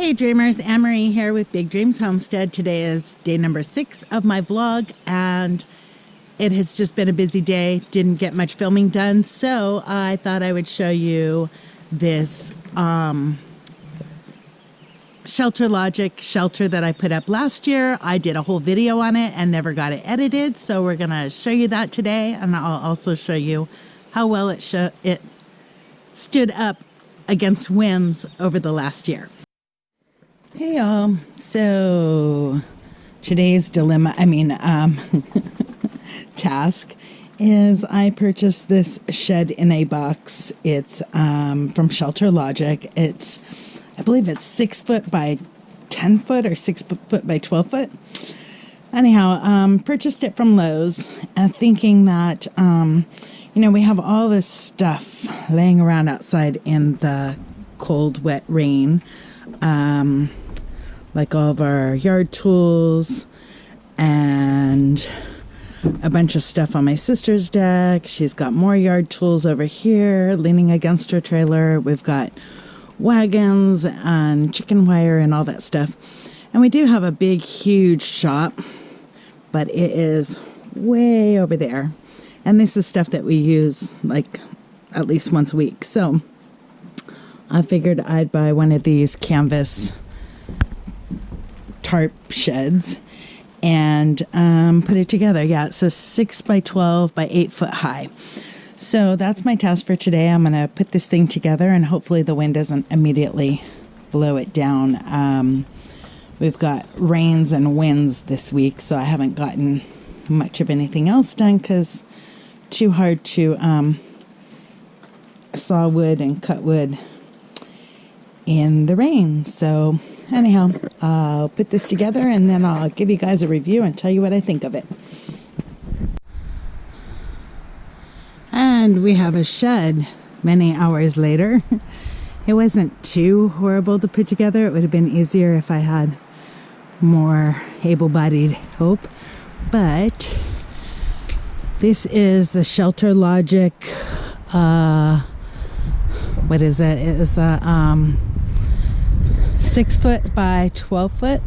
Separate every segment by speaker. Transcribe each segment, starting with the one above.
Speaker 1: Hey dreamers, Anne-Marie here with Big Dreams Homestead. Today is day number 6 of my vlog and it has just been a busy day. Didn't get much filming done, so I thought I would show you this SHELTERLOGIC shelter that I put up last year. I did a whole video on it and never got it edited, so we're gonna show you that today, and I'll also show you how well it stood up against winds over the last year. Hey y'all, so today's task is I purchased this shed in a box. It's from SHELTERLOGIC. I believe it's 6 foot by 10 foot or 6 foot by 12 foot. Anyhow, purchased it from Lowe's and thinking that, we have all this stuff laying around outside in the cold, wet rain. Like all of our yard tools and a bunch of stuff on my sister's deck. She's got more yard tools over here leaning against her trailer. We've got wagons and chicken wire and all that stuff. And we do have a big, huge shop, but it is way over there. And this is stuff that we use like at least once a week. So I figured I'd buy one of these canvas tarp sheds and put it together. Yeah, it's a 6 by 12 by 8 foot high. So that's my task for today. I'm gonna put this thing together and hopefully the wind doesn't immediately blow it down. We've got rains and winds this week, so I haven't gotten much of anything else done because it's too hard to saw wood and cut wood in the rain. So anyhow, I'll put this together and then I'll give you guys a review and tell you what I think of it. And we have a shed many hours later. It wasn't too horrible to put together. It would have been easier if I had more able-bodied help. But this is the SHELTERLOGIC, what is it? It is a 6 foot by 12 foot,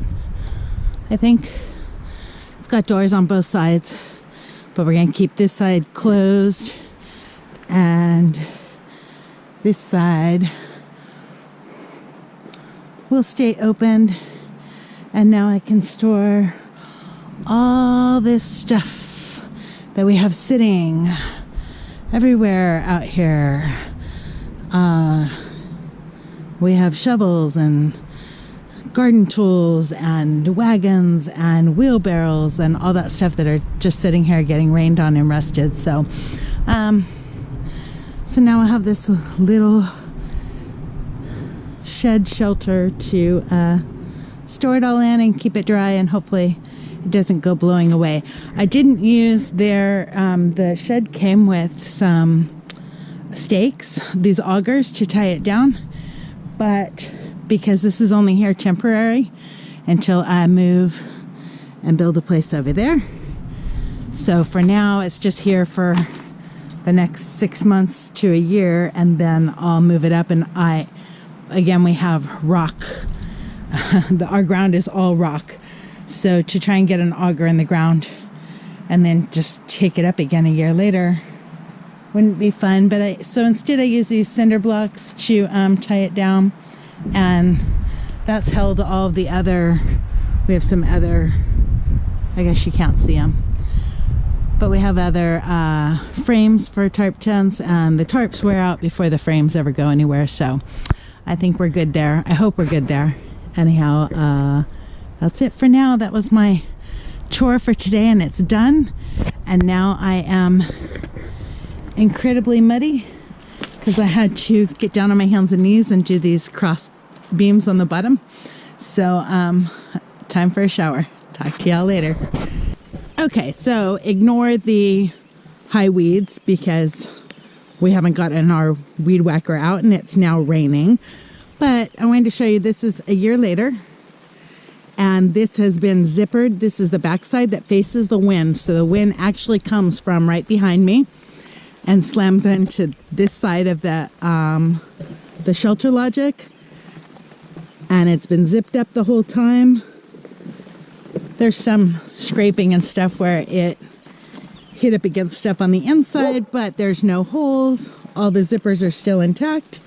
Speaker 1: I think. It's got doors on both sides, but we're gonna keep this side closed and this side will stay opened. And now I can store all this stuff that we have sitting everywhere out here. We have shovels and garden tools and wagons and wheelbarrows and all that stuff that are just sitting here getting rained on and rusted. So so now I have this little shed shelter to store it all in and keep it dry, and hopefully it doesn't go blowing away. I didn't use the shed came with some stakes, these augers to tie it down, but because this is only here temporary until I move and build a place over there. So for now, it's just here for the next 6 months to a year, and then I'll move it up. And again, we have rock. Our ground is all rock. So to try and get an auger in the ground and then just take it up again a year later wouldn't be fun. But so instead I use these cinder blocks to tie it down. And that's held all of the other, we have some other, I guess you can't see them, but we have other frames for tarp tents, and the tarps wear out before the frames ever go anywhere. So I think we're good there. I hope we're good there. Anyhow, that's it for now. That was my chore for today and it's done. And now I am incredibly muddy because I had to get down on my hands and knees and do these cross beams on the bottom. So time for a shower. Talk to y'all later. Okay, so ignore the high weeds because we haven't gotten our weed whacker out and it's now raining. But I wanted to show you, this is a year later and this has been zippered. This is the backside that faces the wind. So the wind actually comes from right behind me and slams into this side of the SHELTERLOGIC. and it's been zipped up the whole time. There's some scraping and stuff where it hit up against stuff on the inside, but there's no holes. All the zippers are still intact.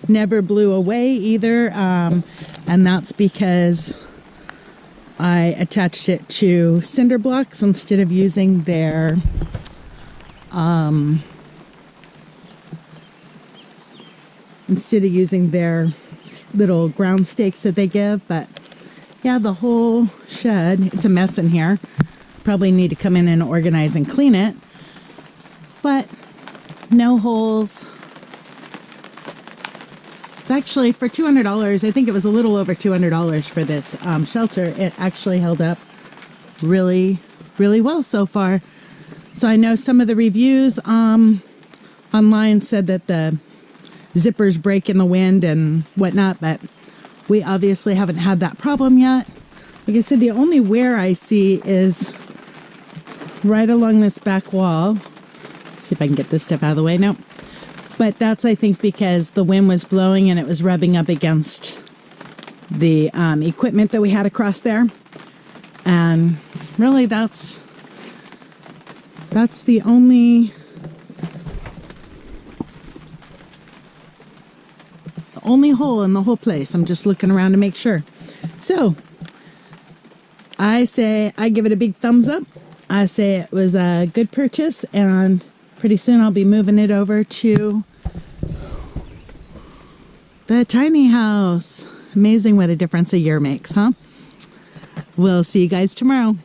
Speaker 1: Never blew away either, and that's because I attached it to cinder blocks instead of using their little ground stakes that they give. But yeah, the whole shed, it's a mess in here. Probably need to come in and organize and clean it, but no holes. It's actually for $200. I think it was a little over $200 for this shelter. It actually held up really, really well so far. So I know some of the reviews online said that the zippers break in the wind and whatnot, but we obviously haven't had that problem yet. Like I said, the only wear I see is right along this back wall. See if I can get this stuff out of the way. Nope. But that's, I think, because the wind was blowing and it was rubbing up against the equipment that we had across there. And really, that's the only hole in the whole place. I'm just looking around to make sure. So I say I give it a big thumbs up. I say it was a good purchase, and pretty soon I'll be moving it over to the tiny house. Amazing what a difference a year makes, huh? We'll see you guys tomorrow.